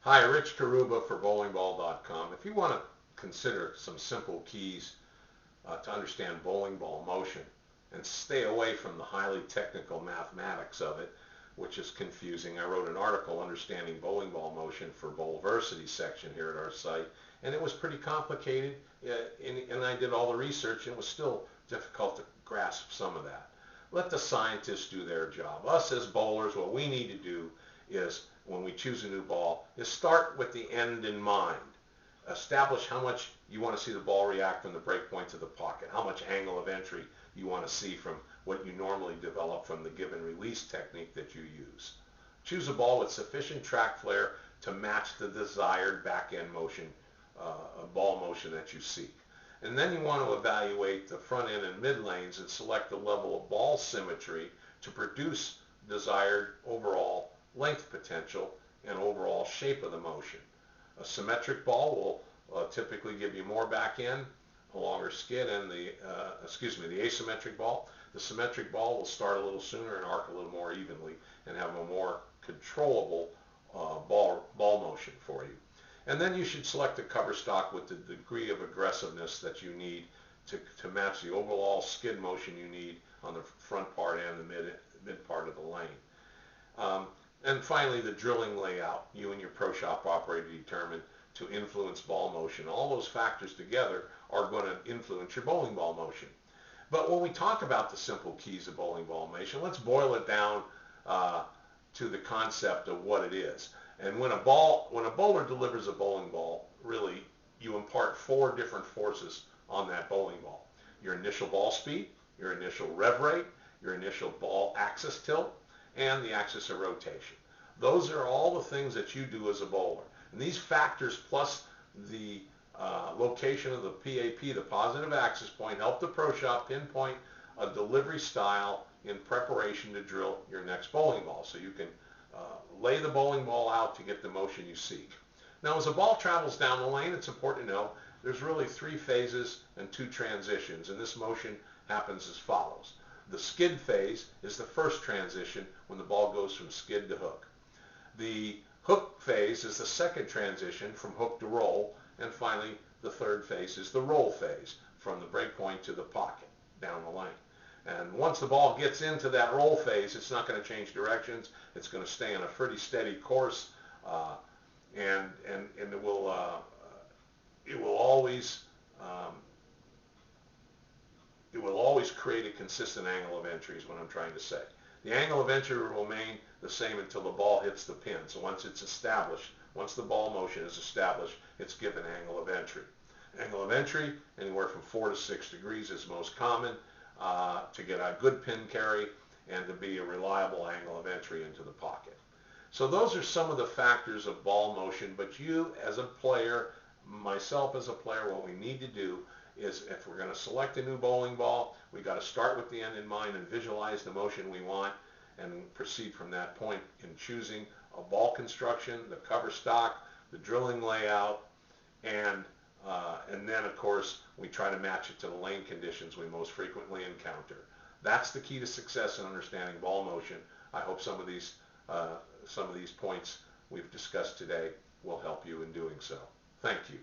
Hi, Rich Karuba for bowlingball.com. If you want to consider some simple keys to understand bowling ball motion and stay away from the highly technical mathematics of it, which is confusing, I wrote an article, Understanding Bowling Ball Motion, for Bowlversity section here at our site, and it was pretty complicated, and I did all the research, and it was still difficult to grasp some of that. Let the scientists do their job. Us as bowlers, what we need to do is, when we choose a new ball, is start with the end in mind. Establish how much you want to see the ball react from the break point to the pocket, how much angle of entry you want to see from what you normally develop from the give and release technique that you use. Choose a ball with sufficient track flare to match the desired back end motion, ball motion that you seek. And then you want to evaluate the front end and mid lanes and select the level of ball symmetry to produce desired overall length potential and overall shape of the motion. A symmetric ball will typically give you more back end, a longer skid, and the asymmetric ball. The symmetric ball will start a little sooner and arc a little more evenly and have a more controllable ball motion for you. And then you should select a cover stock with the degree of aggressiveness that you need to match the overall skid motion you need on the front part and the mid part of the lane. And finally, the drilling layout you and your pro shop operator determine to influence ball motion. All those factors together are going to influence your bowling ball motion. But when we talk about the simple keys of bowling ball motion, let's boil it down to the concept of what it is. And when a bowler delivers a bowling ball, really, you impart four different forces on that bowling ball. Your initial ball speed, your initial rev rate, your initial ball axis tilt, and the axis of rotation. Those are all the things that you do as a bowler. And these factors plus the location of the PAP, the positive axis point, help the pro shop pinpoint a delivery style in preparation to drill your next bowling ball. So you can lay the bowling ball out to get the motion you seek. Now, as a ball travels down the lane, it's important to know there's really three phases and two transitions, and this motion happens as follows. The skid phase is the first transition when the ball goes from skid to hook. The hook phase is the second transition from hook to roll, and finally the third phase is the roll phase from the break point to the pocket down the lane. And once the ball gets into that roll phase, it's not going to change directions. It's going to stay on a pretty steady course, and it will always create a consistent angle of entry is what I'm trying to say. The angle of entry will remain the same until the ball hits the pin. So once it's established, once the ball motion is established, it's given angle of entry. Angle of entry, anywhere from 4 to 6 degrees is most common to get a good pin carry and to be a reliable angle of entry into the pocket. So those are some of the factors of ball motion, but you as a player, myself as a player, what we need to do is, if we're going to select a new bowling ball, we got to start with the end in mind and visualize the motion we want and proceed from that point in choosing a ball construction, the cover stock, the drilling layout, and then of course we try to match it to the lane conditions we most frequently encounter. That's the key to success in understanding ball motion. I hope some of these points we've discussed today will help you in doing so. Thank you.